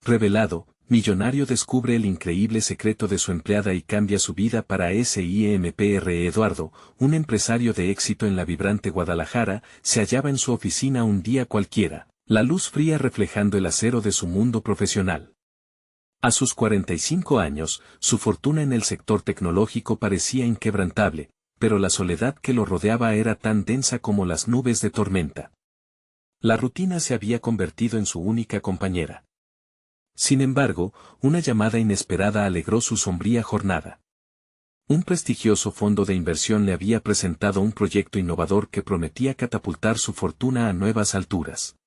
Revelado, millonario descubre el increíble secreto de su empleada y cambia su vida para SIMPR. Eduardo, un empresario de éxito en la vibrante Guadalajara, se hallaba en su oficina un día cualquiera, la luz fría reflejando el acero de su mundo profesional. A sus 45 años, su fortuna en el sector tecnológico parecía inquebrantable, pero la soledad que lo rodeaba era tan densa como las nubes de tormenta. La rutina se había convertido en su única compañera. Sin embargo, una llamada inesperada alegró su sombría jornada. Un prestigioso fondo de inversión le había presentado un proyecto innovador que prometía catapultar su fortuna a nuevas alturas.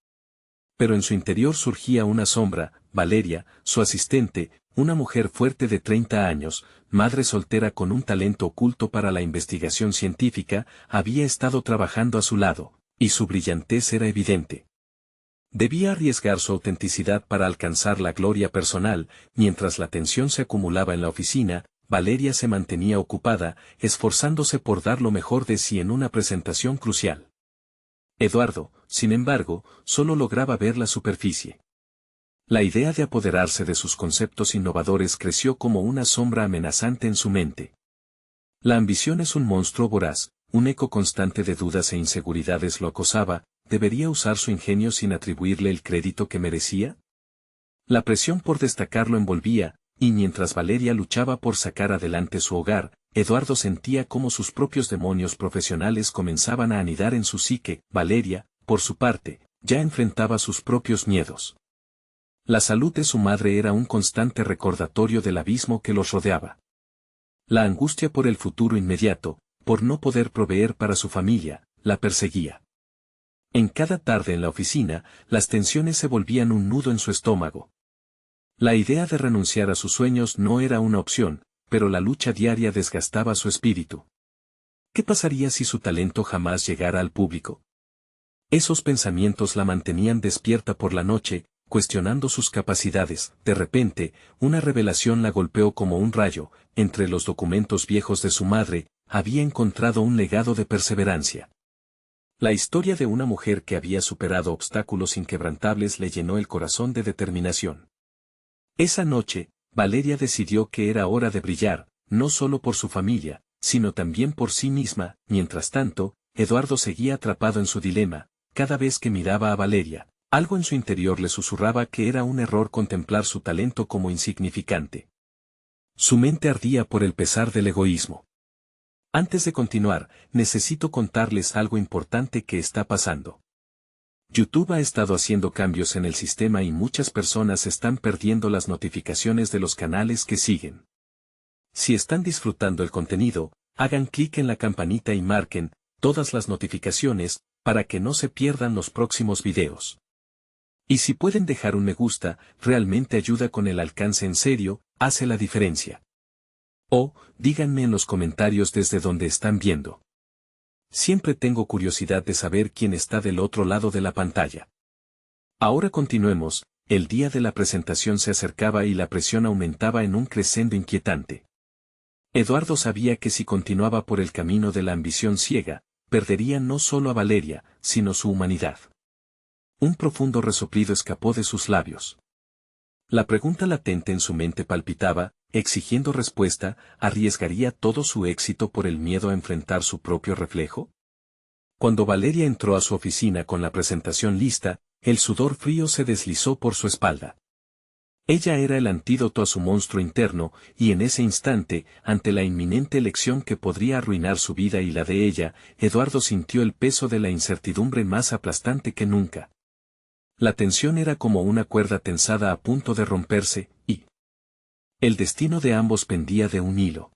Pero en su interior surgía una sombra. Valeria, su asistente, una mujer fuerte de 30 años, madre soltera con un talento oculto para la investigación científica, había estado trabajando a su lado, y su brillantez era evidente. Debía arriesgar su autenticidad para alcanzar la gloria personal. Mientras la tensión se acumulaba en la oficina, Valeria se mantenía ocupada, esforzándose por dar lo mejor de sí en una presentación crucial. Eduardo, sin embargo, solo lograba ver la superficie. La idea de apoderarse de sus conceptos innovadores creció como una sombra amenazante en su mente. La ambición es un monstruo voraz, un eco constante de dudas e inseguridades lo acosaba. ¿Debería usar su ingenio sin atribuirle el crédito que merecía? La presión por destacar lo envolvía, y mientras Valeria luchaba por sacar adelante su hogar, Eduardo sentía cómo sus propios demonios profesionales comenzaban a anidar en su psique. Valeria, por su parte, ya enfrentaba sus propios miedos. La salud de su madre era un constante recordatorio del abismo que los rodeaba. La angustia por el futuro inmediato, por no poder proveer para su familia, la perseguía. En cada tarde en la oficina, las tensiones se volvían un nudo en su estómago. La idea de renunciar a sus sueños no era una opción, pero la lucha diaria desgastaba su espíritu. ¿Qué pasaría si su talento jamás llegara al público? Esos pensamientos la mantenían despierta por la noche, cuestionando sus capacidades. De repente, una revelación la golpeó como un rayo. Entre los documentos viejos de su madre, había encontrado un legado de perseverancia. La historia de una mujer que había superado obstáculos inquebrantables le llenó el corazón de determinación. Esa noche, Valeria decidió que era hora de brillar, no solo por su familia, sino también por sí misma. Mientras tanto, Eduardo seguía atrapado en su dilema. Cada vez que miraba a Valeria, algo en su interior le susurraba que era un error contemplar su talento como insignificante. Su mente ardía por el pesar del egoísmo. Antes de continuar, necesito contarles algo importante que está pasando. YouTube ha estado haciendo cambios en el sistema y muchas personas están perdiendo las notificaciones de los canales que siguen. Si están disfrutando el contenido, hagan clic en la campanita y marquen todas las notificaciones para que no se pierdan los próximos videos. Y si pueden dejar un me gusta, realmente ayuda con el alcance. En serio, hace la diferencia. O, díganme en los comentarios desde donde están viendo. Siempre tengo curiosidad de saber quién está del otro lado de la pantalla. Ahora continuemos. El día de la presentación se acercaba y la presión aumentaba en un crescendo inquietante. Eduardo sabía que si continuaba por el camino de la ambición ciega, perdería no solo a Valeria, sino su humanidad. Un profundo resoplido escapó de sus labios. La pregunta latente en su mente palpitaba, exigiendo respuesta. ¿Arriesgaría todo su éxito por el miedo a enfrentar su propio reflejo? Cuando Valeria entró a su oficina con la presentación lista, el sudor frío se deslizó por su espalda. Ella era el antídoto a su monstruo interno, y en ese instante, ante la inminente elección que podría arruinar su vida y la de ella, Eduardo sintió el peso de la incertidumbre más aplastante que nunca. La tensión era como una cuerda tensada a punto de romperse, y el destino de ambos pendía de un hilo.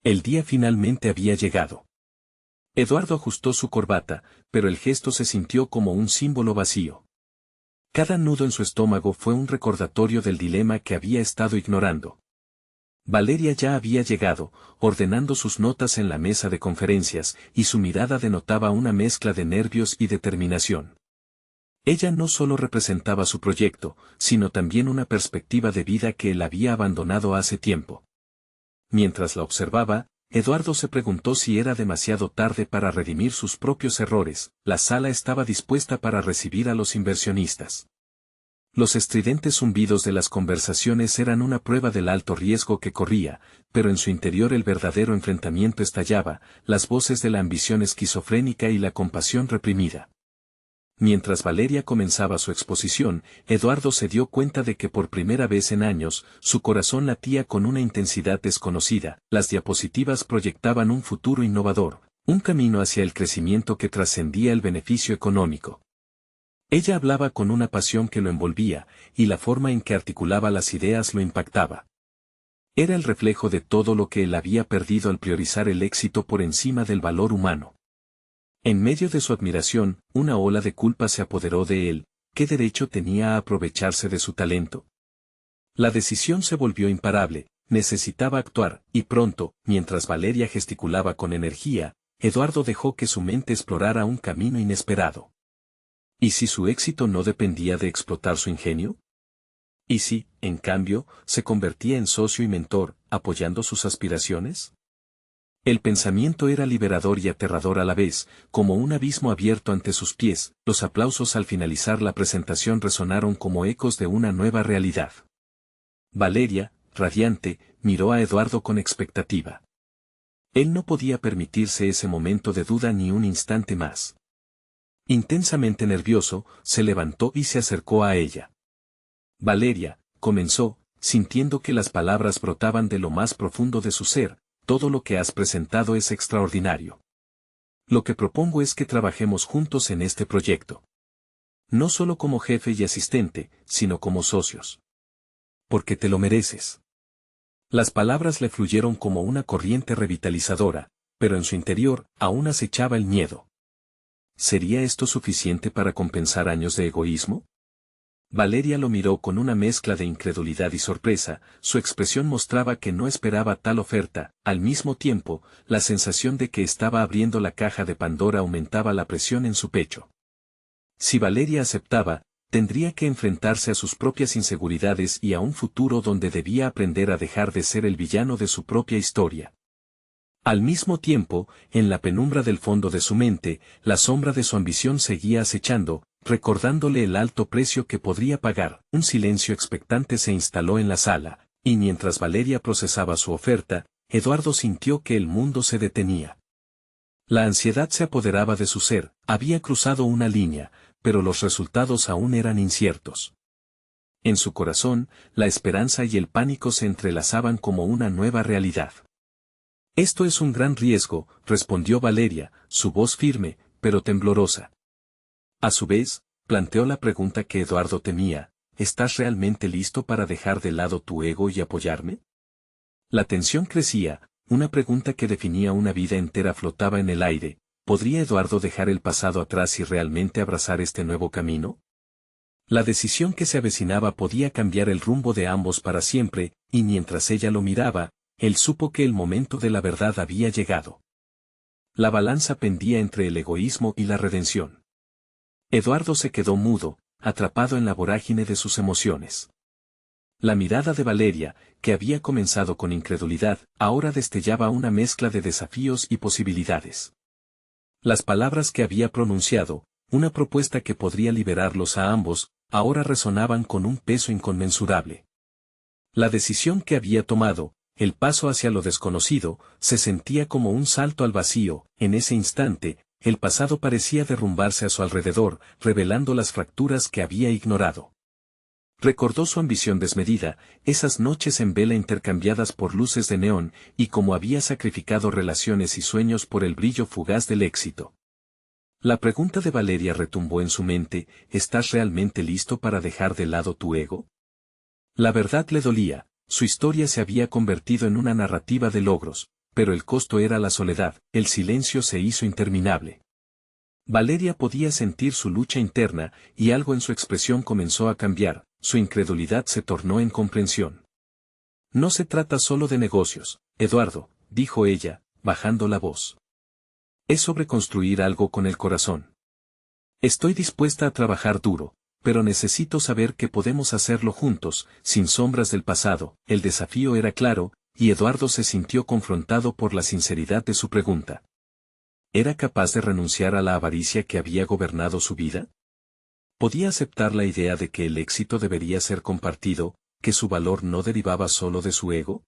El día finalmente había llegado. Eduardo ajustó su corbata, pero el gesto se sintió como un símbolo vacío. Cada nudo en su estómago fue un recordatorio del dilema que había estado ignorando. Valeria ya había llegado, ordenando sus notas en la mesa de conferencias, y su mirada denotaba una mezcla de nervios y determinación. Ella no solo representaba su proyecto, sino también una perspectiva de vida que él había abandonado hace tiempo. Mientras la observaba, Eduardo se preguntó si era demasiado tarde para redimir sus propios errores. La sala estaba dispuesta para recibir a los inversionistas. Los estridentes zumbidos de las conversaciones eran una prueba del alto riesgo que corría, pero en su interior el verdadero enfrentamiento estallaba, las voces de la ambición esquizofrénica y la compasión reprimida. Mientras Valeria comenzaba su exposición, Eduardo se dio cuenta de que por primera vez en años, su corazón latía con una intensidad desconocida. Las diapositivas proyectaban un futuro innovador, un camino hacia el crecimiento que trascendía el beneficio económico. Ella hablaba con una pasión que lo envolvía, y la forma en que articulaba las ideas lo impactaba. Era el reflejo de todo lo que él había perdido al priorizar el éxito por encima del valor humano. En medio de su admiración, una ola de culpa se apoderó de él. ¿Qué derecho tenía a aprovecharse de su talento? La decisión se volvió imparable, necesitaba actuar, y pronto, mientras Valeria gesticulaba con energía, Eduardo dejó que su mente explorara un camino inesperado. ¿Y si su éxito no dependía de explotar su ingenio? ¿Y si, en cambio, se convertía en socio y mentor, apoyando sus aspiraciones? El pensamiento era liberador y aterrador a la vez, como un abismo abierto ante sus pies. Los aplausos al finalizar la presentación resonaron como ecos de una nueva realidad. Valeria, radiante, miró a Eduardo con expectativa. Él no podía permitirse ese momento de duda ni un instante más. Intensamente nervioso, se levantó y se acercó a ella. Valeria, comenzó, sintiendo que las palabras brotaban de lo más profundo de su ser. Todo lo que has presentado es extraordinario. Lo que propongo es que trabajemos juntos en este proyecto. No solo como jefe y asistente, sino como socios. Porque te lo mereces. Las palabras le fluyeron como una corriente revitalizadora, pero en su interior aún acechaba el miedo. ¿Sería esto suficiente para compensar años de egoísmo? Valeria lo miró con una mezcla de incredulidad y sorpresa, su expresión mostraba que no esperaba tal oferta. Al mismo tiempo, la sensación de que estaba abriendo la caja de Pandora aumentaba la presión en su pecho. Si Valeria aceptaba, tendría que enfrentarse a sus propias inseguridades y a un futuro donde debía aprender a dejar de ser el villano de su propia historia. Al mismo tiempo, en la penumbra del fondo de su mente, la sombra de su ambición seguía acechando, recordándole el alto precio que podría pagar. Un silencio expectante se instaló en la sala, y mientras Valeria procesaba su oferta, Eduardo sintió que el mundo se detenía. La ansiedad se apoderaba de su ser, había cruzado una línea, pero los resultados aún eran inciertos. En su corazón, la esperanza y el pánico se entrelazaban como una nueva realidad. Esto es un gran riesgo, respondió Valeria, su voz firme, pero temblorosa. A su vez, planteó la pregunta que Eduardo temía, ¿estás realmente listo para dejar de lado tu ego y apoyarme? La tensión crecía, una pregunta que definía una vida entera flotaba en el aire. ¿Podría Eduardo dejar el pasado atrás y realmente abrazar este nuevo camino? La decisión que se avecinaba podía cambiar el rumbo de ambos para siempre, y mientras ella lo miraba, él supo que el momento de la verdad había llegado. La balanza pendía entre el egoísmo y la redención. Eduardo se quedó mudo, atrapado en la vorágine de sus emociones. La mirada de Valeria, que había comenzado con incredulidad, ahora destellaba una mezcla de desafíos y posibilidades. Las palabras que había pronunciado, una propuesta que podría liberarlos a ambos, ahora resonaban con un peso inconmensurable. La decisión que había tomado, el paso hacia lo desconocido, se sentía como un salto al vacío. En ese instante, el pasado parecía derrumbarse a su alrededor, revelando las fracturas que había ignorado. Recordó su ambición desmedida, esas noches en vela intercambiadas por luces de neón, y cómo había sacrificado relaciones y sueños por el brillo fugaz del éxito. La pregunta de Valeria retumbó en su mente, ¿estás realmente listo para dejar de lado tu ego? La verdad le dolía, su historia se había convertido en una narrativa de logros, pero el costo era la soledad, el silencio se hizo interminable. Valeria podía sentir su lucha interna, y algo en su expresión comenzó a cambiar, su incredulidad se tornó en comprensión. No se trata solo de negocios, Eduardo, dijo ella, bajando la voz. Es sobre construir algo con el corazón. Estoy dispuesta a trabajar duro, pero necesito saber que podemos hacerlo juntos, sin sombras del pasado. El desafío era claro, y Eduardo se sintió confrontado por la sinceridad de su pregunta. ¿Era capaz de renunciar a la avaricia que había gobernado su vida? Podía aceptar la idea de que el éxito debería ser compartido, que su valor no derivaba solo de su ego.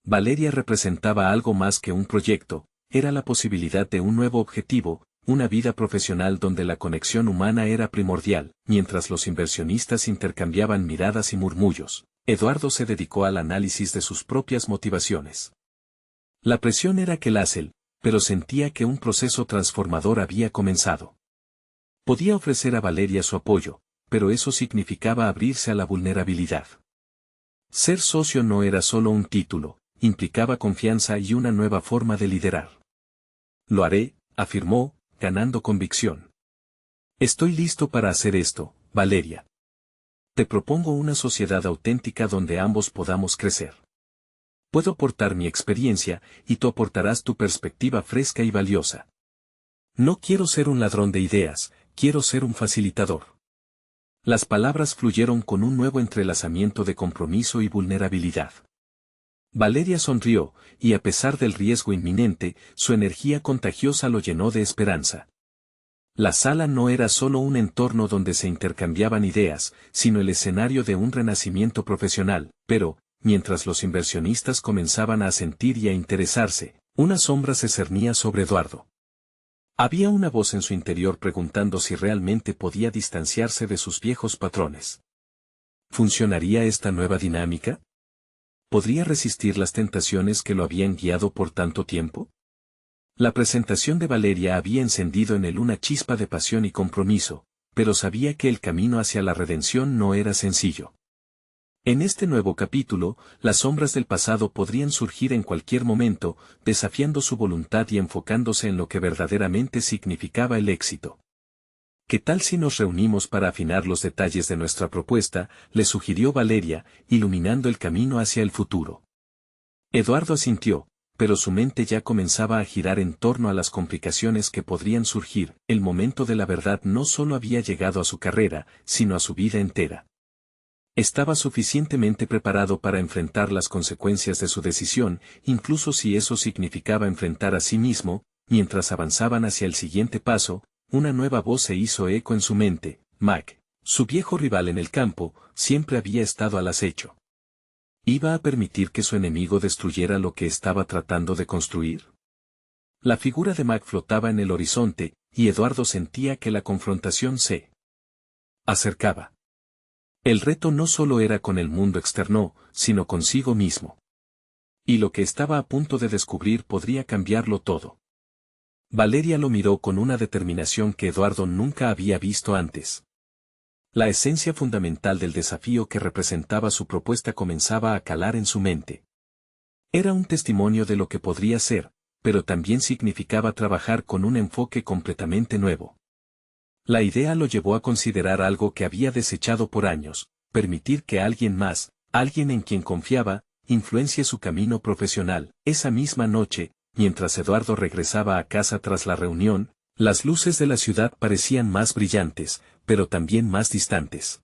Valeria representaba algo más que un proyecto, era la posibilidad de un nuevo objetivo, una vida profesional donde la conexión humana era primordial. Mientras los inversionistas intercambiaban miradas y murmullos, Eduardo se dedicó al análisis de sus propias motivaciones. La presión era colosal, pero sentía que un proceso transformador había comenzado. Podía ofrecer a Valeria su apoyo, pero eso significaba abrirse a la vulnerabilidad. Ser socio no era solo un título, implicaba confianza y una nueva forma de liderar. Lo haré, afirmó, ganando convicción. Estoy listo para hacer esto, Valeria. Te propongo una sociedad auténtica donde ambos podamos crecer. Puedo aportar mi experiencia, y tú aportarás tu perspectiva fresca y valiosa. No quiero ser un ladrón de ideas, quiero ser un facilitador. Las palabras fluyeron con un nuevo entrelazamiento de compromiso y vulnerabilidad. Valeria sonrió, y a pesar del riesgo inminente, su energía contagiosa lo llenó de esperanza. La sala no era solo un entorno donde se intercambiaban ideas, sino el escenario de un renacimiento profesional, pero, mientras los inversionistas comenzaban a sentir y a interesarse, una sombra se cernía sobre Eduardo. Había una voz en su interior preguntando si realmente podía distanciarse de sus viejos patrones. ¿Funcionaría esta nueva dinámica? ¿Podría resistir las tentaciones que lo habían guiado por tanto tiempo? La presentación de Valeria había encendido en él una chispa de pasión y compromiso, pero sabía que el camino hacia la redención no era sencillo. En este nuevo capítulo, las sombras del pasado podrían surgir en cualquier momento, desafiando su voluntad y enfocándose en lo que verdaderamente significaba el éxito. ¿Qué tal si nos reunimos para afinar los detalles de nuestra propuesta?, le sugirió Valeria, iluminando el camino hacia el futuro. Eduardo asintió, pero su mente ya comenzaba a girar en torno a las complicaciones que podrían surgir. El momento de la verdad no solo había llegado a su carrera, sino a su vida entera. Estaba suficientemente preparado para enfrentar las consecuencias de su decisión, incluso si eso significaba enfrentar a sí mismo. Mientras avanzaban hacia el siguiente paso, una nueva voz se hizo eco en su mente. Mac, su viejo rival en el campo, siempre había estado al acecho. ¿Iba a permitir que su enemigo destruyera lo que estaba tratando de construir? La figura de Mac flotaba en el horizonte, y Eduardo sentía que la confrontación se acercaba. El reto no solo era con el mundo externo, sino consigo mismo. Y lo que estaba a punto de descubrir podría cambiarlo todo. Valeria lo miró con una determinación que Eduardo nunca había visto antes. La esencia fundamental del desafío que representaba su propuesta comenzaba a calar en su mente. Era un testimonio de lo que podría ser, pero también significaba trabajar con un enfoque completamente nuevo. La idea lo llevó a considerar algo que había desechado por años: permitir que alguien más, alguien en quien confiaba, influencie su camino profesional. Esa misma noche, mientras Eduardo regresaba a casa tras la reunión, las luces de la ciudad parecían más brillantes, pero también más distantes.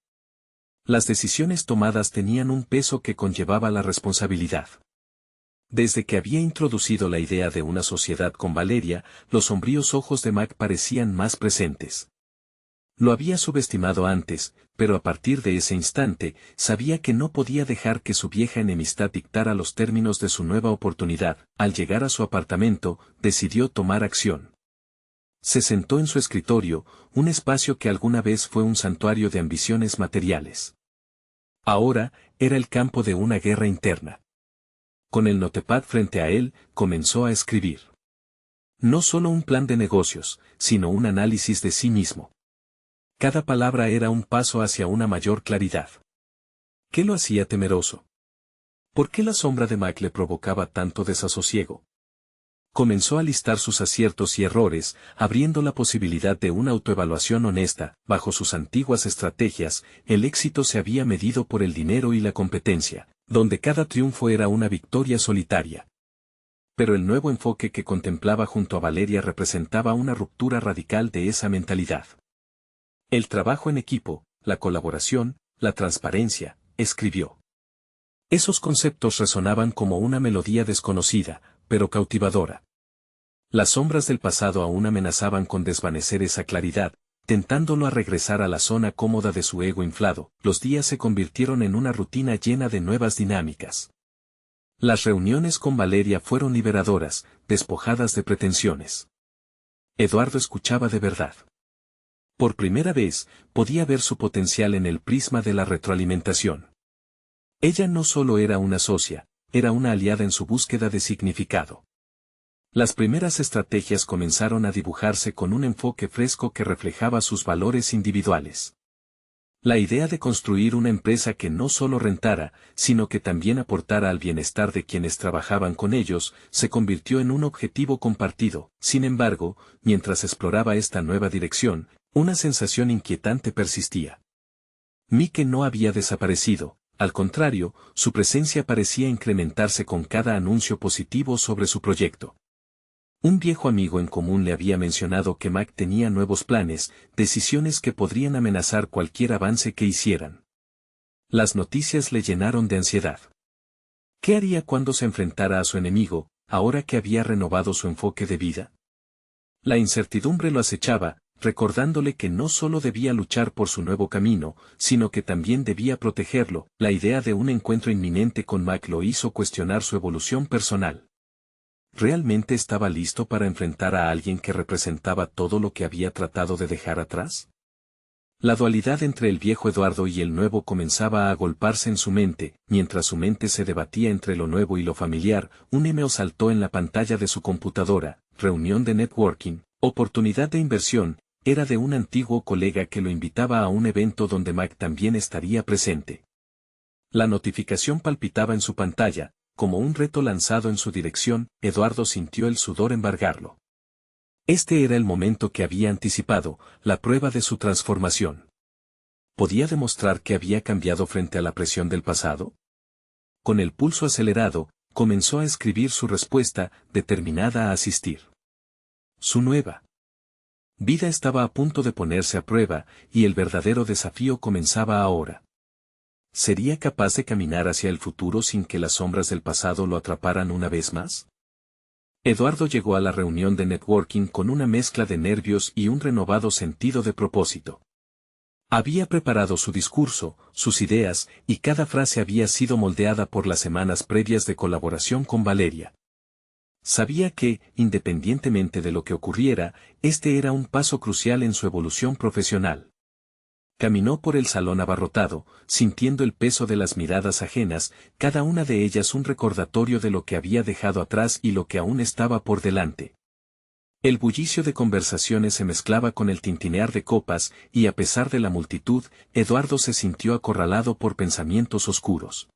Las decisiones tomadas tenían un peso que conllevaba la responsabilidad. Desde que había introducido la idea de una sociedad con Valeria, los sombríos ojos de Mac parecían más presentes. Lo había subestimado antes, pero a partir de ese instante, sabía que no podía dejar que su vieja enemistad dictara los términos de su nueva oportunidad. Al llegar a su apartamento, decidió tomar acción. Se sentó en su escritorio, un espacio que alguna vez fue un santuario de ambiciones materiales. Ahora, era el campo de una guerra interna. Con el notepad frente a él, comenzó a escribir. No solo un plan de negocios, sino un análisis de sí mismo. Cada palabra era un paso hacia una mayor claridad. ¿Qué lo hacía temeroso? ¿Por qué la sombra de Mac le provocaba tanto desasosiego? Comenzó a listar sus aciertos y errores, abriendo la posibilidad de una autoevaluación honesta. Bajo sus antiguas estrategias, el éxito se había medido por el dinero y la competencia, donde cada triunfo era una victoria solitaria. Pero el nuevo enfoque que contemplaba junto a Valeria representaba una ruptura radical de esa mentalidad. El trabajo en equipo, la colaboración, la transparencia, escribió. Esos conceptos resonaban como una melodía desconocida, pero cautivadora. Las sombras del pasado aún amenazaban con desvanecer esa claridad, tentándolo a regresar a la zona cómoda de su ego inflado. Los días se convirtieron en una rutina llena de nuevas dinámicas. Las reuniones con Valeria fueron liberadoras, despojadas de pretensiones. Eduardo escuchaba de verdad. Por primera vez, podía ver su potencial en el prisma de la retroalimentación. Ella no solo era una socia, era una aliada en su búsqueda de significado. Las primeras estrategias comenzaron a dibujarse con un enfoque fresco que reflejaba sus valores individuales. La idea de construir una empresa que no solo rentara, sino que también aportara al bienestar de quienes trabajaban con ellos, se convirtió en un objetivo compartido. Sin embargo, mientras exploraba esta nueva dirección, una sensación inquietante persistía. Mike no había desaparecido, al contrario, su presencia parecía incrementarse con cada anuncio positivo sobre su proyecto. Un viejo amigo en común le había mencionado que Mac tenía nuevos planes, decisiones que podrían amenazar cualquier avance que hicieran. Las noticias le llenaron de ansiedad. ¿Qué haría cuando se enfrentara a su enemigo, ahora que había renovado su enfoque de vida? La incertidumbre lo acechaba, recordándole que no solo debía luchar por su nuevo camino, sino que también debía protegerlo. La idea de un encuentro inminente con Mac lo hizo cuestionar su evolución personal. ¿Realmente estaba listo para enfrentar a alguien que representaba todo lo que había tratado de dejar atrás? La dualidad entre el viejo Eduardo y el nuevo comenzaba a agolparse en su mente. Mientras su mente se debatía entre lo nuevo y lo familiar, un email saltó en la pantalla de su computadora. Reunión de networking, oportunidad de inversión. Era de un antiguo colega que lo invitaba a un evento donde Mac también estaría presente. La notificación palpitaba en su pantalla. Como un reto lanzado en su dirección, Eduardo sintió el sudor embargarlo. Este era el momento que había anticipado, la prueba de su transformación. ¿Podía demostrar que había cambiado frente a la presión del pasado? Con el pulso acelerado, comenzó a escribir su respuesta, determinada a asistir. Su nueva vida estaba a punto de ponerse a prueba, y el verdadero desafío comenzaba ahora. ¿Sería capaz de caminar hacia el futuro sin que las sombras del pasado lo atraparan una vez más? Eduardo llegó a la reunión de networking con una mezcla de nervios y un renovado sentido de propósito. Había preparado su discurso, sus ideas, y cada frase había sido moldeada por las semanas previas de colaboración con Valeria. Sabía que, independientemente de lo que ocurriera, este era un paso crucial en su evolución profesional. Caminó por el salón abarrotado, sintiendo el peso de las miradas ajenas, cada una de ellas un recordatorio de lo que había dejado atrás y lo que aún estaba por delante. El bullicio de conversaciones se mezclaba con el tintinear de copas, y a pesar de la multitud, Eduardo se sintió acorralado por pensamientos oscuros.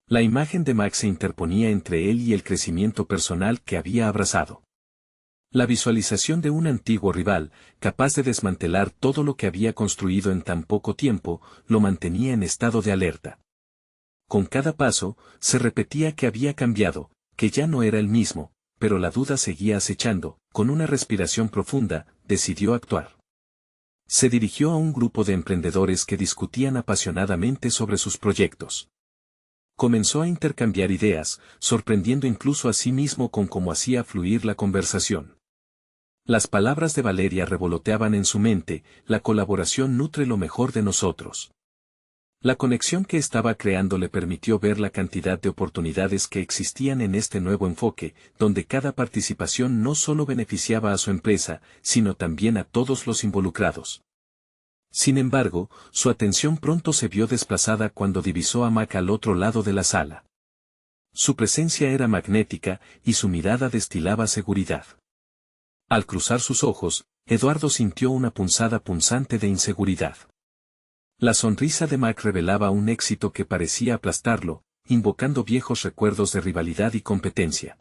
La imagen de Max se interponía entre él y el crecimiento personal que había abrazado. La visualización de un antiguo rival, capaz de desmantelar todo lo que había construido en tan poco tiempo, lo mantenía en estado de alerta. Con cada paso, se repetía que había cambiado, que ya no era el mismo, pero la duda seguía acechando. Con una respiración profunda, decidió actuar. Se dirigió a un grupo de emprendedores que discutían apasionadamente sobre sus proyectos. Comenzó a intercambiar ideas, sorprendiendo incluso a sí mismo con cómo hacía fluir la conversación. Las palabras de Valeria revoloteaban en su mente: la colaboración nutre lo mejor de nosotros. La conexión que estaba creando le permitió ver la cantidad de oportunidades que existían en este nuevo enfoque, donde cada participación no solo beneficiaba a su empresa, sino también a todos los involucrados. Sin embargo, su atención pronto se vio desplazada cuando divisó a Mac al otro lado de la sala. Su presencia era magnética, y su mirada destilaba seguridad. Al cruzar sus ojos, Eduardo sintió una punzada punzante de inseguridad. La sonrisa de Mac revelaba un éxito que parecía aplastarlo, invocando viejos recuerdos de rivalidad y competencia.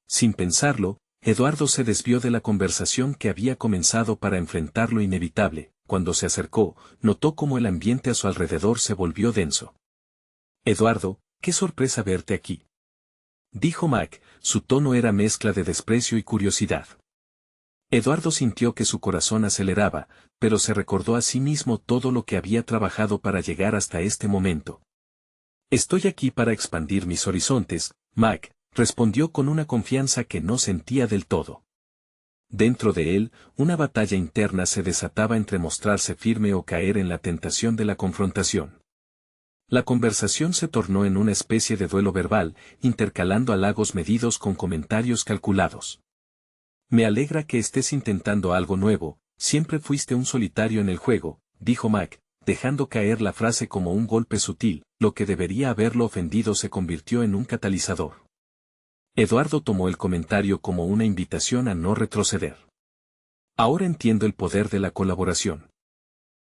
Sin pensarlo, Eduardo se desvió de la conversación que había comenzado para enfrentar lo inevitable. Cuando se acercó, notó cómo el ambiente a su alrededor se volvió denso. «Eduardo, qué sorpresa verte aquí», dijo Mac, su tono era mezcla de desprecio y curiosidad. Eduardo sintió que su corazón aceleraba, pero se recordó a sí mismo todo lo que había trabajado para llegar hasta este momento. «Estoy aquí para expandir mis horizontes», Mac respondió con una confianza que no sentía del todo. Dentro de él, una batalla interna se desataba entre mostrarse firme o caer en la tentación de la confrontación. La conversación se tornó en una especie de duelo verbal, intercalando halagos medidos con comentarios calculados. Me alegra que estés intentando algo nuevo, siempre fuiste un solitario en el juego, dijo Mac, dejando caer la frase como un golpe sutil, lo que debería haberlo ofendido se convirtió en un catalizador. Eduardo tomó el comentario como una invitación a no retroceder. Ahora entiendo el poder de la colaboración.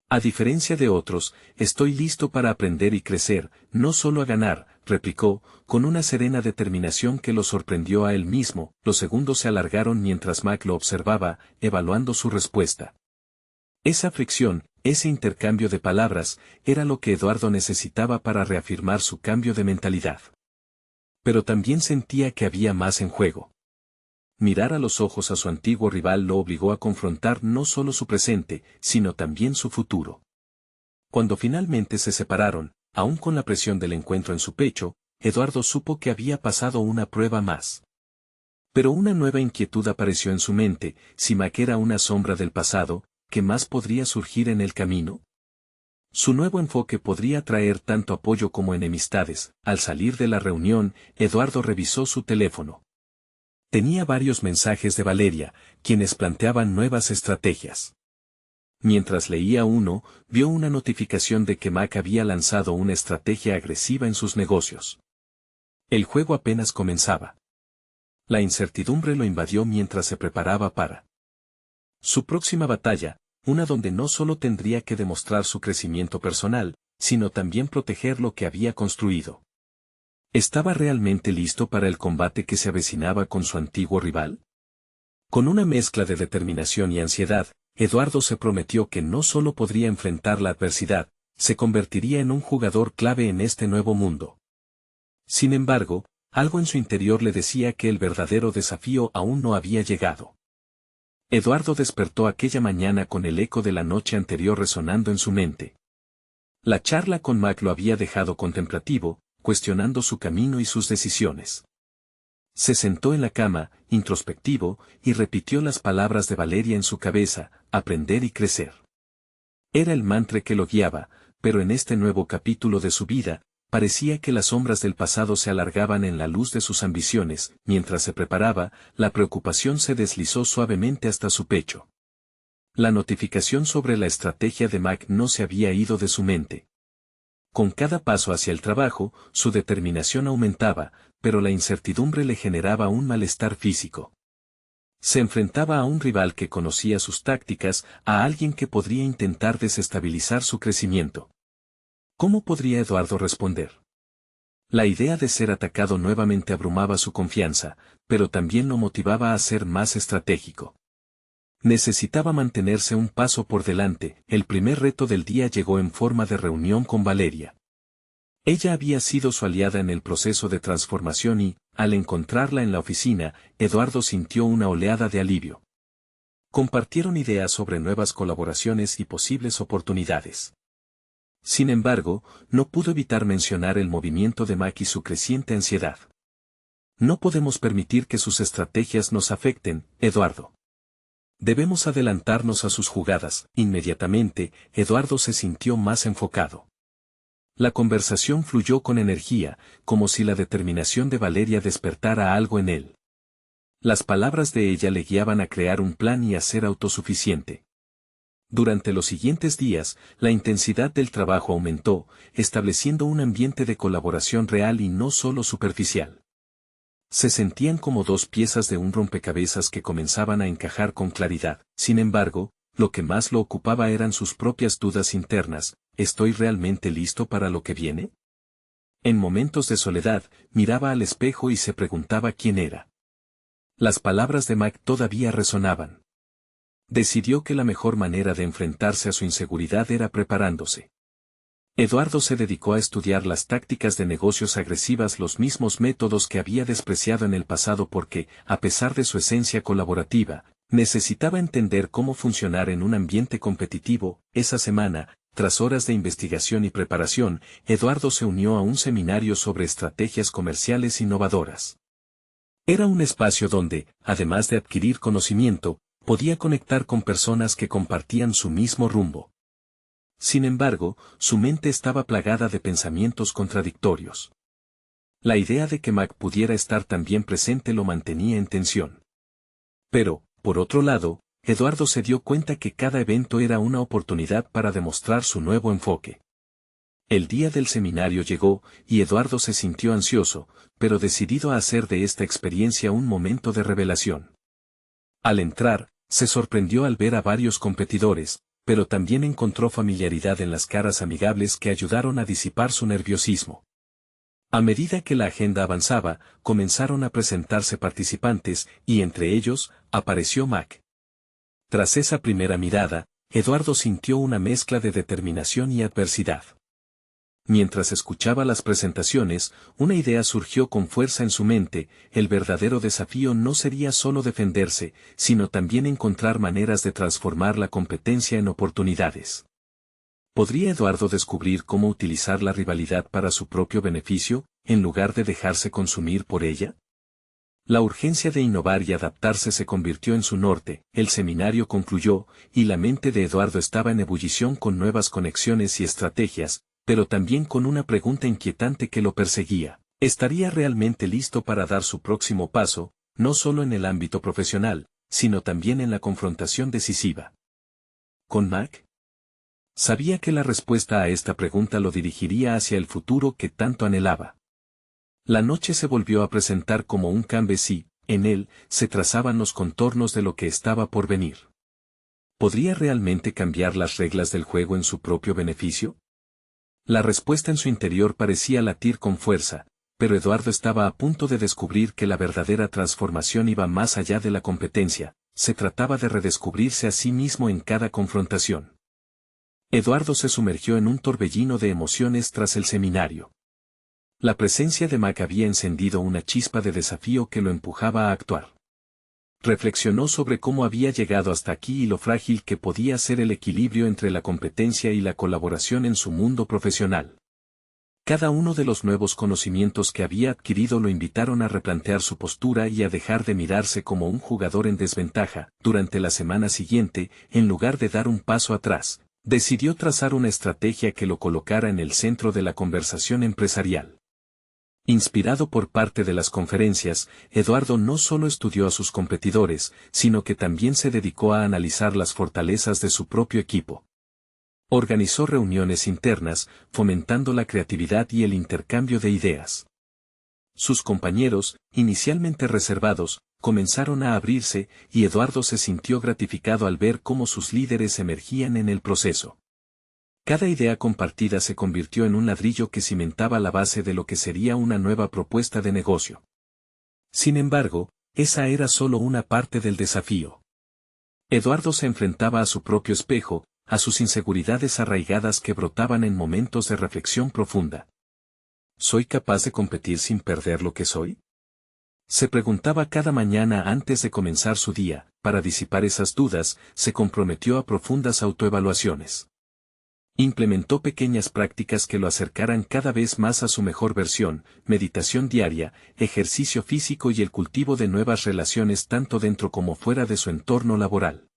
A diferencia de otros, estoy listo para aprender y crecer, no solo a ganar, replicó, con una serena determinación que lo sorprendió a él mismo. Los segundos se alargaron mientras Mac lo observaba, evaluando su respuesta. Esa fricción, ese intercambio de palabras, era lo que Eduardo necesitaba para reafirmar su cambio de mentalidad. Pero también sentía que había más en juego. Mirar a los ojos a su antiguo rival lo obligó a confrontar no solo su presente, sino también su futuro. Cuando finalmente se separaron, aún con la presión del encuentro en su pecho, Eduardo supo que había pasado una prueba más. Pero una nueva inquietud apareció en su mente: si Mac era una sombra del pasado, ¿qué más podría surgir en el camino? Su nuevo enfoque podría traer tanto apoyo como enemistades. Al salir de la reunión, Eduardo revisó su teléfono. Tenía varios mensajes de Valeria, quienes planteaban nuevas estrategias. Mientras leía uno, vio una notificación de que Mac había lanzado una estrategia agresiva en sus negocios. El juego apenas comenzaba. La incertidumbre lo invadió mientras se preparaba para su próxima batalla, una donde no solo tendría que demostrar su crecimiento personal, sino también proteger lo que había construido. ¿Estaba realmente listo para el combate que se avecinaba con su antiguo rival? Con una mezcla de determinación y ansiedad, Eduardo se prometió que no solo podría enfrentar la adversidad, se convertiría en un jugador clave en este nuevo mundo. Sin embargo, algo en su interior le decía que el verdadero desafío aún no había llegado. Eduardo despertó aquella mañana con el eco de la noche anterior resonando en su mente. La charla con Mac lo había dejado contemplativo, cuestionando su camino y sus decisiones. Se sentó en la cama, introspectivo, y repitió las palabras de Valeria en su cabeza: aprender y crecer. Era el mantra que lo guiaba, pero en este nuevo capítulo de su vida, parecía que las sombras del pasado se alargaban en la luz de sus ambiciones. Mientras se preparaba, la preocupación se deslizó suavemente hasta su pecho. La notificación sobre la estrategia de Mac no se había ido de su mente. Con cada paso hacia el trabajo, su determinación aumentaba, pero la incertidumbre le generaba un malestar físico. Se enfrentaba a un rival que conocía sus tácticas, a alguien que podría intentar desestabilizar su crecimiento. ¿Cómo podría Eduardo responder? La idea de ser atacado nuevamente abrumaba su confianza, pero también lo motivaba a ser más estratégico. Necesitaba mantenerse un paso por delante. El primer reto del día llegó en forma de reunión con Valeria. Ella había sido su aliada en el proceso de transformación y, al encontrarla en la oficina, Eduardo sintió una oleada de alivio. Compartieron ideas sobre nuevas colaboraciones y posibles oportunidades. Sin embargo, no pudo evitar mencionar el movimiento de Mac y su creciente ansiedad. No podemos permitir que sus estrategias nos afecten, Eduardo. Debemos adelantarnos a sus jugadas. Inmediatamente, Eduardo se sintió más enfocado. La conversación fluyó con energía, como si la determinación de Valeria despertara algo en él. Las palabras de ella le guiaban a crear un plan y a ser autosuficiente. Durante los siguientes días, la intensidad del trabajo aumentó, estableciendo un ambiente de colaboración real y no solo superficial. Se sentían como dos piezas de un rompecabezas que comenzaban a encajar con claridad. Sin embargo, lo que más lo ocupaba eran sus propias dudas internas. ¿Estoy realmente listo para lo que viene? En momentos de soledad, miraba al espejo y se preguntaba quién era. Las palabras de Mac todavía resonaban. Decidió que la mejor manera de enfrentarse a su inseguridad era preparándose. Eduardo se dedicó a estudiar las tácticas de negocios agresivas, los mismos métodos que había despreciado en el pasado porque, a pesar de su esencia colaborativa, necesitaba entender cómo funcionar en un ambiente competitivo. Esa semana, tras horas de investigación y preparación, Eduardo se unió a un seminario sobre estrategias comerciales innovadoras. Era un espacio donde, además de adquirir conocimiento, podía conectar con personas que compartían su mismo rumbo. Sin embargo, su mente estaba plagada de pensamientos contradictorios. La idea de que Mac pudiera estar también presente lo mantenía en tensión. Pero, por otro lado, Eduardo se dio cuenta que cada evento era una oportunidad para demostrar su nuevo enfoque. El día del seminario llegó, y Eduardo se sintió ansioso, pero decidido a hacer de esta experiencia un momento de revelación. Al entrar, se sorprendió al ver a varios competidores, pero también encontró familiaridad en las caras amigables que ayudaron a disipar su nerviosismo. A medida que la agenda avanzaba, comenzaron a presentarse participantes, y entre ellos, apareció Mac. Tras esa primera mirada, Eduardo sintió una mezcla de determinación y adversidad. Mientras escuchaba las presentaciones, una idea surgió con fuerza en su mente: el verdadero desafío no sería solo defenderse, sino también encontrar maneras de transformar la competencia en oportunidades. ¿Podría Eduardo descubrir cómo utilizar la rivalidad para su propio beneficio, en lugar de dejarse consumir por ella? La urgencia de innovar y adaptarse se convirtió en su norte. El seminario concluyó, y la mente de Eduardo estaba en ebullición con nuevas conexiones y estrategias, pero también con una pregunta inquietante que lo perseguía: ¿estaría realmente listo para dar su próximo paso, no solo en el ámbito profesional, sino también en la confrontación decisiva con Mac? Sabía que la respuesta a esta pregunta lo dirigiría hacia el futuro que tanto anhelaba. La noche se volvió a presentar como un canvas y, en él, se trazaban los contornos de lo que estaba por venir. ¿Podría realmente cambiar las reglas del juego en su propio beneficio? La respuesta en su interior parecía latir con fuerza, pero Eduardo estaba a punto de descubrir que la verdadera transformación iba más allá de la competencia. Se trataba de redescubrirse a sí mismo en cada confrontación. Eduardo se sumergió en un torbellino de emociones tras el seminario. La presencia de Mac había encendido una chispa de desafío que lo empujaba a actuar. Reflexionó sobre cómo había llegado hasta aquí y lo frágil que podía ser el equilibrio entre la competencia y la colaboración en su mundo profesional. Cada uno de los nuevos conocimientos que había adquirido lo invitaron a replantear su postura y a dejar de mirarse como un jugador en desventaja. Durante la semana siguiente, en lugar de dar un paso atrás, decidió trazar una estrategia que lo colocara en el centro de la conversación empresarial. Inspirado por parte de las conferencias, Eduardo no solo estudió a sus competidores, sino que también se dedicó a analizar las fortalezas de su propio equipo. Organizó reuniones internas, fomentando la creatividad y el intercambio de ideas. Sus compañeros, inicialmente reservados, comenzaron a abrirse, y Eduardo se sintió gratificado al ver cómo sus líderes emergían en el proceso. Cada idea compartida se convirtió en un ladrillo que cimentaba la base de lo que sería una nueva propuesta de negocio. Sin embargo, esa era solo una parte del desafío. Eduardo se enfrentaba a su propio espejo, a sus inseguridades arraigadas que brotaban en momentos de reflexión profunda. ¿Soy capaz de competir sin perder lo que soy? Se preguntaba cada mañana antes de comenzar su día. Para disipar esas dudas, se comprometió a profundas autoevaluaciones. Implementó pequeñas prácticas que lo acercaran cada vez más a su mejor versión: meditación diaria, ejercicio físico y el cultivo de nuevas relaciones tanto dentro como fuera de su entorno laboral.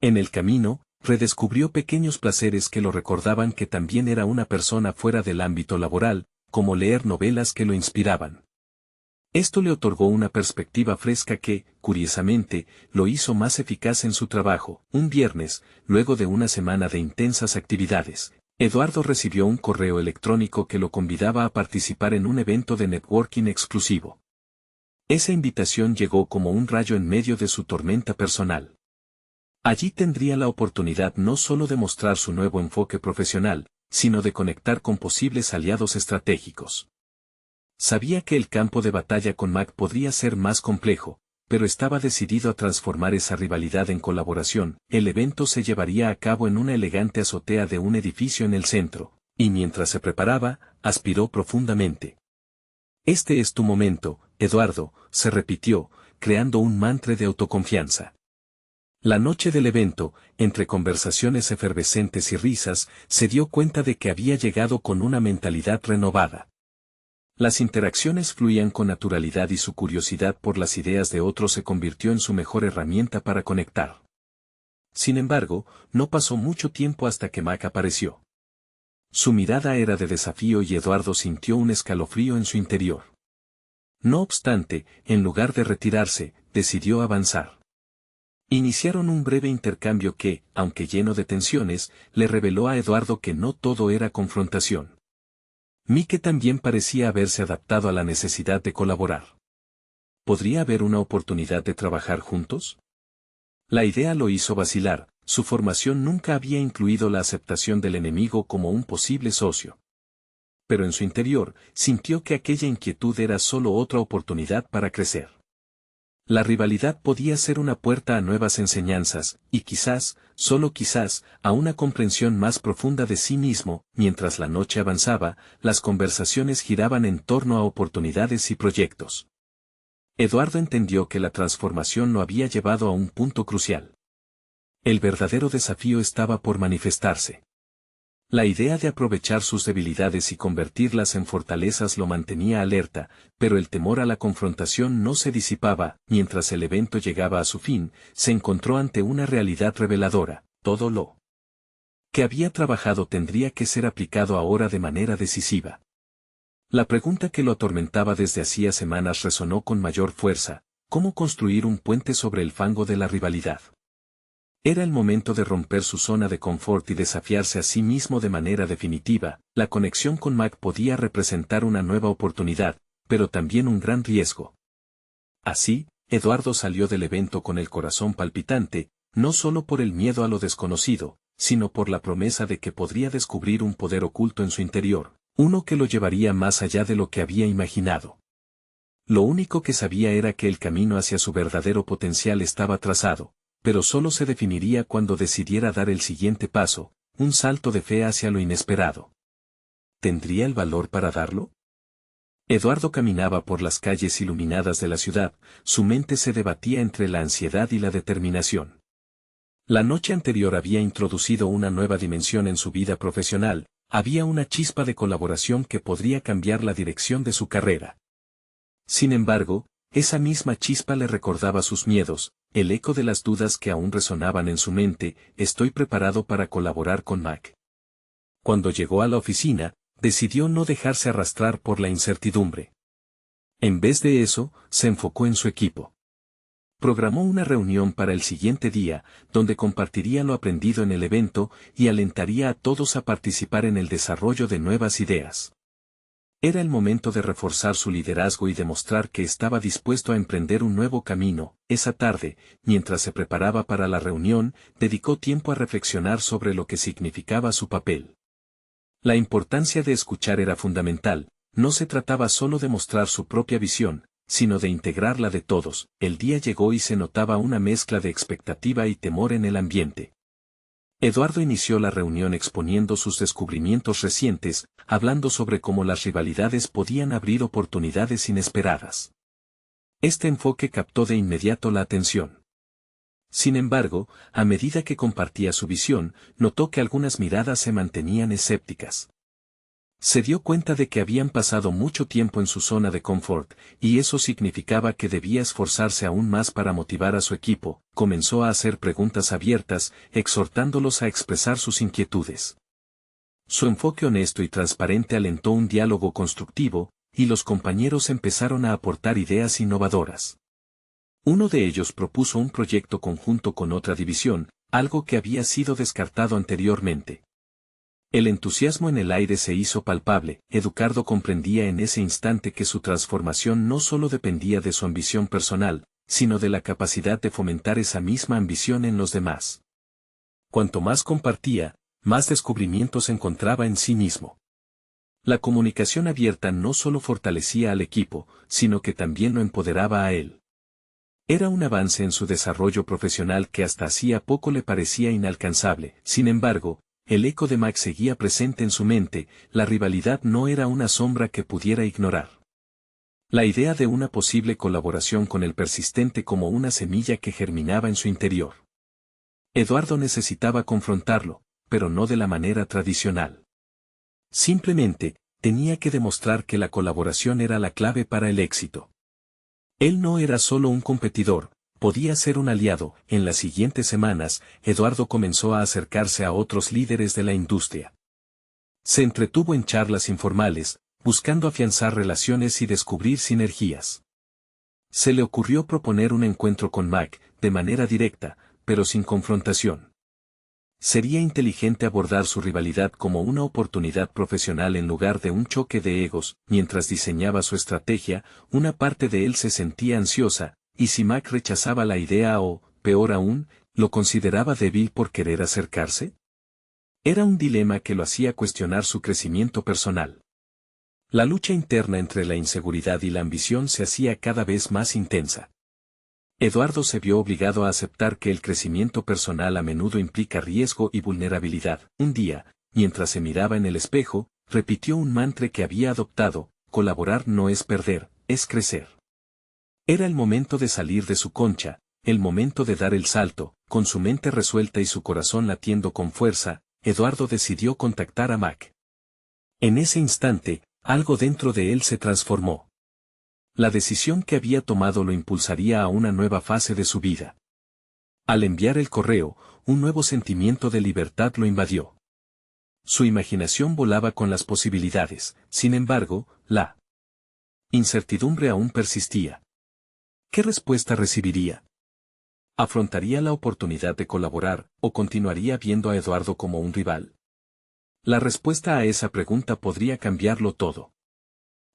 En el camino, redescubrió pequeños placeres que lo recordaban que también era una persona fuera del ámbito laboral, como leer novelas que lo inspiraban. Esto le otorgó una perspectiva fresca que, curiosamente, lo hizo más eficaz en su trabajo. Un viernes, luego de una semana de intensas actividades, Eduardo recibió un correo electrónico que lo convidaba a participar en un evento de networking exclusivo. Esa invitación llegó como un rayo en medio de su tormenta personal. Allí tendría la oportunidad no solo de mostrar su nuevo enfoque profesional, sino de conectar con posibles aliados estratégicos. Sabía que el campo de batalla con Mac podría ser más complejo, pero estaba decidido a transformar esa rivalidad en colaboración. El evento se llevaría a cabo en una elegante azotea de un edificio en el centro, y mientras se preparaba, aspiró profundamente. «Este es tu momento, Eduardo», se repitió, creando un mantra de autoconfianza. La noche del evento, entre conversaciones efervescentes y risas, se dio cuenta de que había llegado con una mentalidad renovada. Las interacciones fluían con naturalidad y su curiosidad por las ideas de otros se convirtió en su mejor herramienta para conectar. Sin embargo, no pasó mucho tiempo hasta que Mac apareció. Su mirada era de desafío y Eduardo sintió un escalofrío en su interior. No obstante, en lugar de retirarse, decidió avanzar. Iniciaron un breve intercambio que, aunque lleno de tensiones, le reveló a Eduardo que no todo era confrontación. Mike también parecía haberse adaptado a la necesidad de colaborar. ¿Podría haber una oportunidad de trabajar juntos? La idea lo hizo vacilar, su formación nunca había incluido la aceptación del enemigo como un posible socio. Pero en su interior, sintió que aquella inquietud era solo otra oportunidad para crecer. La rivalidad podía ser una puerta a nuevas enseñanzas, y quizás, solo quizás, a una comprensión más profunda de sí mismo. Mientras la noche avanzaba, las conversaciones giraban en torno a oportunidades y proyectos. Eduardo entendió que la transformación lo había llevado a un punto crucial. El verdadero desafío estaba por manifestarse. La idea de aprovechar sus debilidades y convertirlas en fortalezas lo mantenía alerta, pero el temor a la confrontación no se disipaba. Mientras el evento llegaba a su fin, se encontró ante una realidad reveladora: todo lo que había trabajado tendría que ser aplicado ahora de manera decisiva. La pregunta que lo atormentaba desde hacía semanas resonó con mayor fuerza: ¿cómo construir un puente sobre el fango de la rivalidad? Era el momento de romper su zona de confort y desafiarse a sí mismo de manera definitiva. La conexión con Mac podía representar una nueva oportunidad, pero también un gran riesgo. Así, Eduardo salió del evento con el corazón palpitante, no solo por el miedo a lo desconocido, sino por la promesa de que podría descubrir un poder oculto en su interior, uno que lo llevaría más allá de lo que había imaginado. Lo único que sabía era que el camino hacia su verdadero potencial estaba trazado, pero solo se definiría cuando decidiera dar el siguiente paso, un salto de fe hacia lo inesperado. ¿Tendría el valor para darlo? Eduardo caminaba por las calles iluminadas de la ciudad, su mente se debatía entre la ansiedad y la determinación. La noche anterior había introducido una nueva dimensión en su vida profesional, había una chispa de colaboración que podría cambiar la dirección de su carrera. Sin embargo, esa misma chispa le recordaba sus miedos, el eco de las dudas que aún resonaban en su mente: ¿estoy preparado para colaborar con Mac? Cuando llegó a la oficina, decidió no dejarse arrastrar por la incertidumbre. En vez de eso, se enfocó en su equipo. Programó una reunión para el siguiente día, donde compartiría lo aprendido en el evento y alentaría a todos a participar en el desarrollo de nuevas ideas. Era el momento de reforzar su liderazgo y demostrar que estaba dispuesto a emprender un nuevo camino. Esa tarde, mientras se preparaba para la reunión, dedicó tiempo a reflexionar sobre lo que significaba su papel. La importancia de escuchar era fundamental, no se trataba solo de mostrar su propia visión, sino de integrar la de todos. El día llegó y se notaba una mezcla de expectativa y temor en el ambiente. Eduardo inició la reunión exponiendo sus descubrimientos recientes, hablando sobre cómo las rivalidades podían abrir oportunidades inesperadas. Este enfoque captó de inmediato la atención. Sin embargo, a medida que compartía su visión, notó que algunas miradas se mantenían escépticas. Se dio cuenta de que habían pasado mucho tiempo en su zona de confort, y eso significaba que debía esforzarse aún más para motivar a su equipo. Comenzó a hacer preguntas abiertas, exhortándolos a expresar sus inquietudes. Su enfoque honesto y transparente alentó un diálogo constructivo, y los compañeros empezaron a aportar ideas innovadoras. Uno de ellos propuso un proyecto conjunto con otra división, algo que había sido descartado anteriormente. El entusiasmo en el aire se hizo palpable. Eduardo comprendía en ese instante que su transformación no solo dependía de su ambición personal, sino de la capacidad de fomentar esa misma ambición en los demás. Cuanto más compartía, más descubrimientos encontraba en sí mismo. La comunicación abierta no solo fortalecía al equipo, sino que también lo empoderaba a él. Era un avance en su desarrollo profesional que hasta hacía poco le parecía inalcanzable. Sin embargo, el eco de Mac seguía presente en su mente, la rivalidad no era una sombra que pudiera ignorar. La idea de una posible colaboración con él persistente como una semilla que germinaba en su interior. Eduardo necesitaba confrontarlo, pero no de la manera tradicional. Simplemente, tenía que demostrar que la colaboración era la clave para el éxito. Él no era solo un competidor, podía ser un aliado. En las siguientes semanas, Eduardo comenzó a acercarse a otros líderes de la industria. Se entretuvo en charlas informales, buscando afianzar relaciones y descubrir sinergias. Se le ocurrió proponer un encuentro con Mac, de manera directa, pero sin confrontación. Sería inteligente abordar su rivalidad como una oportunidad profesional en lugar de un choque de egos. Mientras diseñaba su estrategia, una parte de él se sentía ansiosa, y si Mac rechazaba la idea o, peor aún, lo consideraba débil por querer acercarse. Era un dilema que lo hacía cuestionar su crecimiento personal. La lucha interna entre la inseguridad y la ambición se hacía cada vez más intensa. Eduardo se vio obligado a aceptar que el crecimiento personal a menudo implica riesgo y vulnerabilidad. Un día, mientras se miraba en el espejo, repitió un mantra que había adoptado: colaborar no es perder, es crecer. Era el momento de salir de su concha, el momento de dar el salto. Con su mente resuelta y su corazón latiendo con fuerza, Eduardo decidió contactar a Mac. En ese instante, algo dentro de él se transformó. La decisión que había tomado lo impulsaría a una nueva fase de su vida. Al enviar el correo, un nuevo sentimiento de libertad lo invadió. Su imaginación volaba con las posibilidades. Sin embargo, la incertidumbre aún persistía. ¿Qué respuesta recibiría? ¿Afrontaría la oportunidad de colaborar, o continuaría viendo a Eduardo como un rival? La respuesta a esa pregunta podría cambiarlo todo.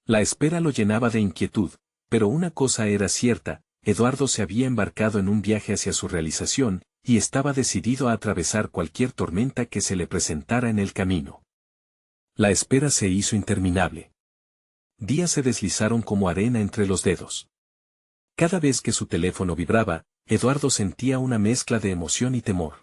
La espera lo llenaba de inquietud, pero una cosa era cierta: Eduardo se había embarcado en un viaje hacia su realización, y estaba decidido a atravesar cualquier tormenta que se le presentara en el camino. La espera se hizo interminable. Días se deslizaron como arena entre los dedos. Cada vez que su teléfono vibraba, Eduardo sentía una mezcla de emoción y temor.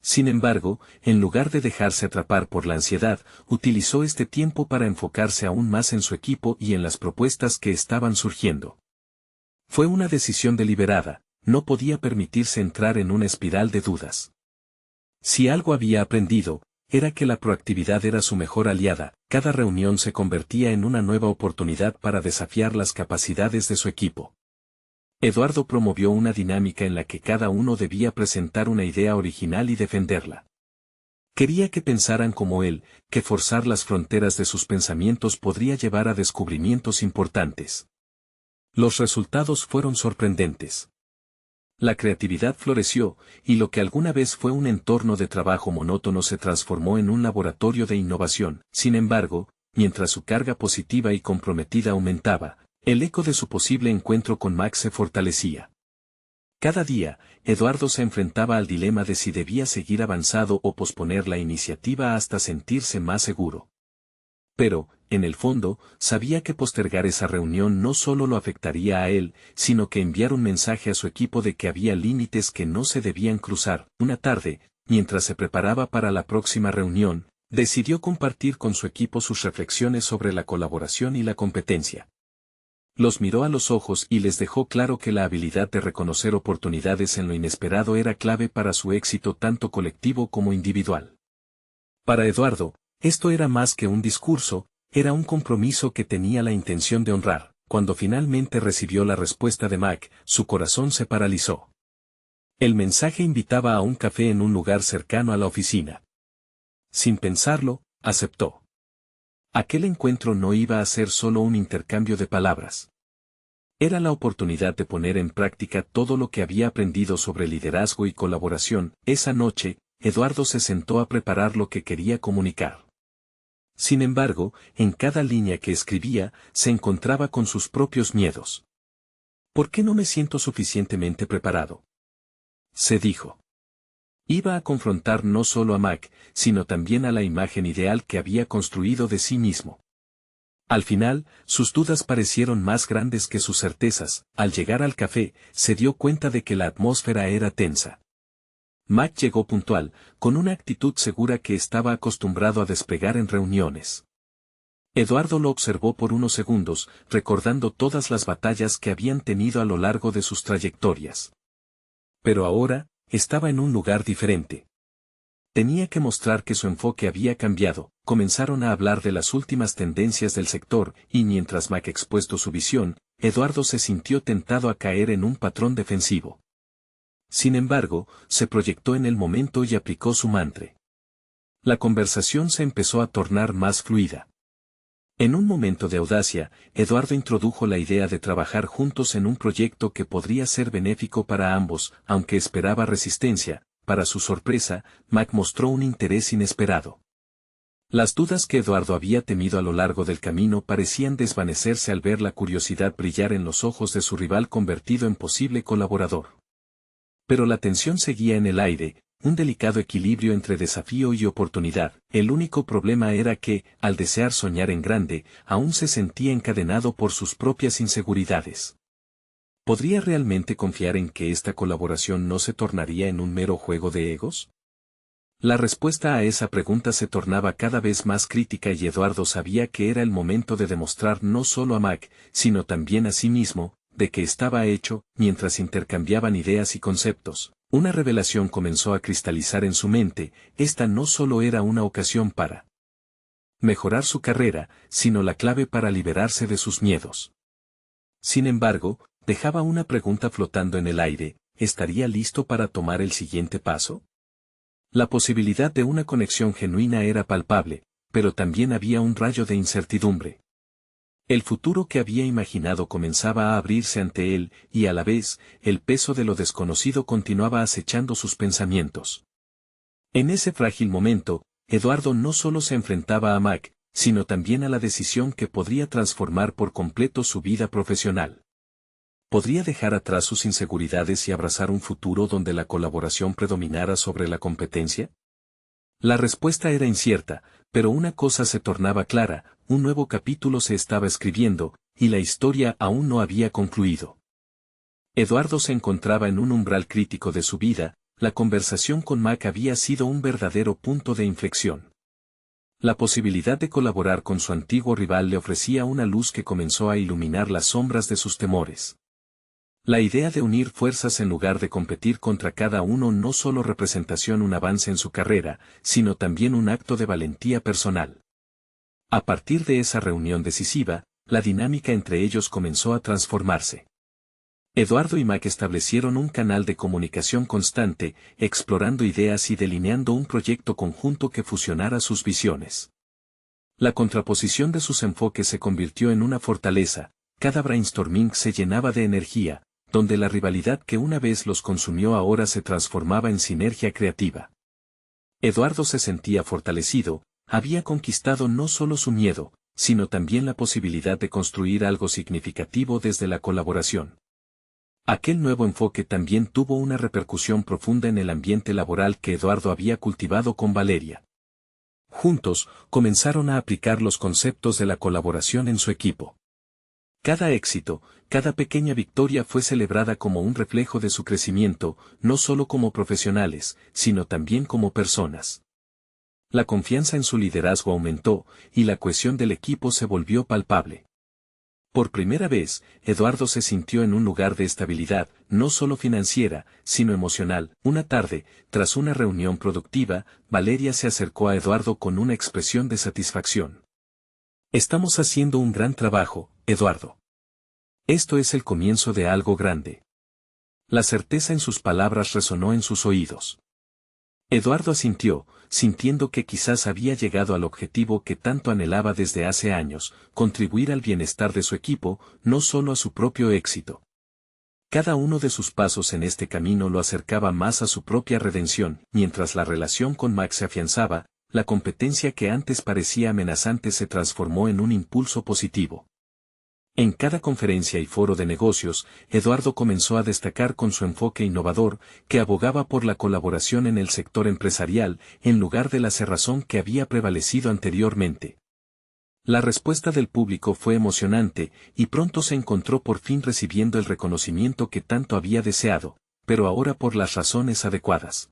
Sin embargo, en lugar de dejarse atrapar por la ansiedad, utilizó este tiempo para enfocarse aún más en su equipo y en las propuestas que estaban surgiendo. Fue una decisión deliberada, no podía permitirse entrar en una espiral de dudas. Si algo había aprendido, era que la proactividad era su mejor aliada. Cada reunión se convertía en una nueva oportunidad para desafiar las capacidades de su equipo. Eduardo promovió una dinámica en la que cada uno debía presentar una idea original y defenderla. Quería que pensaran como él, que forzar las fronteras de sus pensamientos podría llevar a descubrimientos importantes. Los resultados fueron sorprendentes. La creatividad floreció, y lo que alguna vez fue un entorno de trabajo monótono se transformó en un laboratorio de innovación. Sin embargo, mientras su carga positiva y comprometida aumentaba, el eco de su posible encuentro con Mac se fortalecía. Cada día, Eduardo se enfrentaba al dilema de si debía seguir avanzando o posponer la iniciativa hasta sentirse más seguro. Pero, en el fondo, sabía que postergar esa reunión no solo lo afectaría a él, sino que enviar un mensaje a su equipo de que había límites que no se debían cruzar. Una tarde, mientras se preparaba para la próxima reunión, decidió compartir con su equipo sus reflexiones sobre la colaboración y la competencia. Los miró a los ojos y les dejó claro que la habilidad de reconocer oportunidades en lo inesperado era clave para su éxito tanto colectivo como individual. Para Eduardo, esto era más que un discurso, era un compromiso que tenía la intención de honrar. Cuando finalmente recibió la respuesta de Mac, su corazón se paralizó. El mensaje invitaba a un café en un lugar cercano a la oficina. Sin pensarlo, aceptó. Aquel encuentro no iba a ser solo un intercambio de palabras. Era la oportunidad de poner en práctica todo lo que había aprendido sobre liderazgo y colaboración. Esa noche, Eduardo se sentó a preparar lo que quería comunicar. Sin embargo, en cada línea que escribía, se encontraba con sus propios miedos. ¿Por qué no me siento suficientemente preparado?, se dijo. Iba a confrontar no solo a Mac, sino también a la imagen ideal que había construido de sí mismo. Al final, sus dudas parecieron más grandes que sus certezas. Al llegar al café, se dio cuenta de que la atmósfera era tensa. Mac llegó puntual, con una actitud segura que estaba acostumbrado a desplegar en reuniones. Eduardo lo observó por unos segundos, recordando todas las batallas que habían tenido a lo largo de sus trayectorias. Pero ahora, estaba en un lugar diferente. Tenía que mostrar que su enfoque había cambiado. Comenzaron a hablar de las últimas tendencias del sector, y mientras Mac expuesto su visión, Eduardo se sintió tentado a caer en un patrón defensivo. Sin embargo, se proyectó en el momento y aplicó su mantra. La conversación se empezó a tornar más fluida. En un momento de audacia, Eduardo introdujo la idea de trabajar juntos en un proyecto que podría ser benéfico para ambos, aunque esperaba resistencia. Para su sorpresa, Mac mostró un interés inesperado. Las dudas que Eduardo había temido a lo largo del camino parecían desvanecerse al ver la curiosidad brillar en los ojos de su rival convertido en posible colaborador. Pero la tensión seguía en el aire, un delicado equilibrio entre desafío y oportunidad. El único problema era que, al desear soñar en grande, aún se sentía encadenado por sus propias inseguridades. ¿Podría realmente confiar en que esta colaboración no se tornaría en un mero juego de egos? La respuesta a esa pregunta se tornaba cada vez más crítica y Eduardo sabía que era el momento de demostrar no solo a Mac, sino también a sí mismo, de que estaba hecho. Mientras intercambiaban ideas y conceptos, una revelación comenzó a cristalizar en su mente. Esta no solo era una ocasión para mejorar su carrera, sino la clave para liberarse de sus miedos. Sin embargo, dejaba una pregunta flotando en el aire: ¿estaría listo para tomar el siguiente paso? La posibilidad de una conexión genuina era palpable, pero también había un rayo de incertidumbre. El futuro que había imaginado comenzaba a abrirse ante él, y a la vez, el peso de lo desconocido continuaba acechando sus pensamientos. En ese frágil momento, Eduardo no solo se enfrentaba a Mac, sino también a la decisión que podría transformar por completo su vida profesional. ¿Podría dejar atrás sus inseguridades y abrazar un futuro donde la colaboración predominara sobre la competencia? La respuesta era incierta, pero una cosa se tornaba clara: un nuevo capítulo se estaba escribiendo, y la historia aún no había concluido. Eduardo se encontraba en un umbral crítico de su vida. La conversación con Mac había sido un verdadero punto de inflexión. La posibilidad de colaborar con su antiguo rival le ofrecía una luz que comenzó a iluminar las sombras de sus temores. La idea de unir fuerzas en lugar de competir contra cada uno no solo representó un avance en su carrera, sino también un acto de valentía personal. A partir de esa reunión decisiva, la dinámica entre ellos comenzó a transformarse. Eduardo y Mac establecieron un canal de comunicación constante, explorando ideas y delineando un proyecto conjunto que fusionara sus visiones. La contraposición de sus enfoques se convirtió en una fortaleza. Cada brainstorming se llenaba de energía, donde la rivalidad que una vez los consumió ahora se transformaba en sinergia creativa. Eduardo se sentía fortalecido. Había conquistado no solo su miedo, sino también la posibilidad de construir algo significativo desde la colaboración. Aquel nuevo enfoque también tuvo una repercusión profunda en el ambiente laboral que Eduardo había cultivado con Valeria. Juntos, comenzaron a aplicar los conceptos de la colaboración en su equipo. Cada éxito, cada pequeña victoria fue celebrada como un reflejo de su crecimiento, no solo como profesionales, sino también como personas. La confianza en su liderazgo aumentó, y la cohesión del equipo se volvió palpable. Por primera vez, Eduardo se sintió en un lugar de estabilidad, no solo financiera, sino emocional. Una tarde, tras una reunión productiva, Valeria se acercó a Eduardo con una expresión de satisfacción. «Estamos haciendo un gran trabajo, Eduardo. Esto es el comienzo de algo grande». La certeza en sus palabras resonó en sus oídos. Eduardo asintió, sintiendo que quizás había llegado al objetivo que tanto anhelaba desde hace años: contribuir al bienestar de su equipo, no solo a su propio éxito. Cada uno de sus pasos en este camino lo acercaba más a su propia redención. Mientras la relación con Max se afianzaba, la competencia que antes parecía amenazante se transformó en un impulso positivo. En cada conferencia y foro de negocios, Eduardo comenzó a destacar con su enfoque innovador, que abogaba por la colaboración en el sector empresarial, en lugar de la cerrazón que había prevalecido anteriormente. La respuesta del público fue emocionante, y pronto se encontró por fin recibiendo el reconocimiento que tanto había deseado, pero ahora por las razones adecuadas.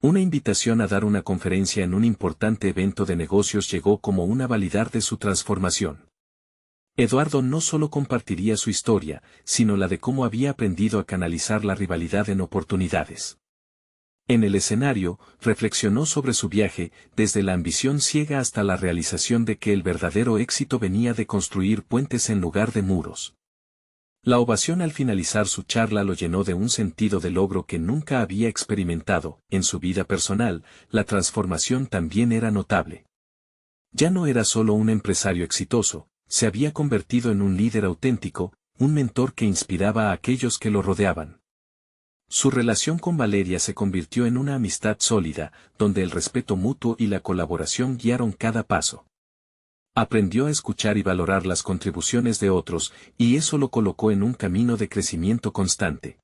Una invitación a dar una conferencia en un importante evento de negocios llegó como una validar de su transformación. Eduardo no solo compartiría su historia, sino la de cómo había aprendido a canalizar la rivalidad en oportunidades. En el escenario, reflexionó sobre su viaje, desde la ambición ciega hasta la realización de que el verdadero éxito venía de construir puentes en lugar de muros. La ovación al finalizar su charla lo llenó de un sentido de logro que nunca había experimentado. En su vida personal, la transformación también era notable. Ya no era solo un empresario exitoso, se había convertido en un líder auténtico, un mentor que inspiraba a aquellos que lo rodeaban. Su relación con Valeria se convirtió en una amistad sólida, donde el respeto mutuo y la colaboración guiaron cada paso. Aprendió a escuchar y valorar las contribuciones de otros, y eso lo colocó en un camino de crecimiento constante.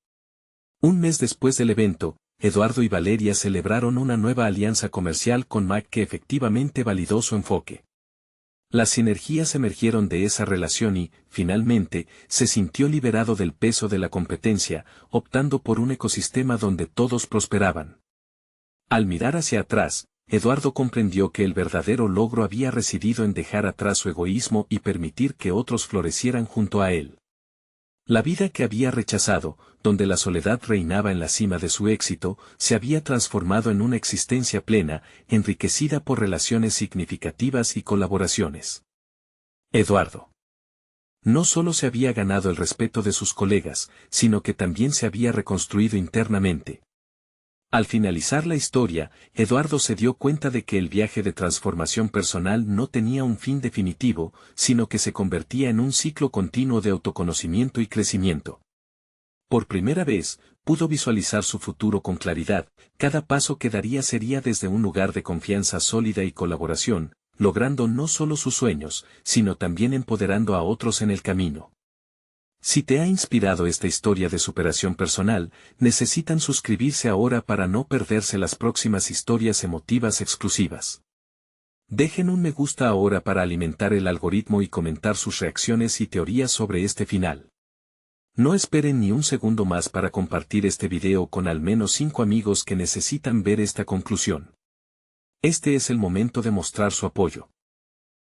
Un mes después del evento, Eduardo y Valeria celebraron una nueva alianza comercial con Mac que efectivamente validó su enfoque. Las sinergias emergieron de esa relación y, finalmente, se sintió liberado del peso de la competencia, optando por un ecosistema donde todos prosperaban. Al mirar hacia atrás, Eduardo comprendió que el verdadero logro había residido en dejar atrás su egoísmo y permitir que otros florecieran junto a él. La vida que había rechazado, donde la soledad reinaba en la cima de su éxito, se había transformado en una existencia plena, enriquecida por relaciones significativas y colaboraciones. Eduardo no solo se había ganado el respeto de sus colegas, sino que también se había reconstruido internamente. Al finalizar la historia, Eduardo se dio cuenta de que el viaje de transformación personal no tenía un fin definitivo, sino que se convertía en un ciclo continuo de autoconocimiento y crecimiento. Por primera vez, pudo visualizar su futuro con claridad, cada paso que daría sería desde un lugar de confianza sólida y colaboración, logrando no solo sus sueños, sino también empoderando a otros en el camino. Si te ha inspirado esta historia de superación personal, necesitan suscribirse ahora para no perderse las próximas historias emotivas exclusivas. Dejen un me gusta ahora para alimentar el algoritmo y comentar sus reacciones y teorías sobre este final. No esperen ni un segundo más para compartir este video con al menos 5 amigos que necesitan ver esta conclusión. Este es el momento de mostrar su apoyo.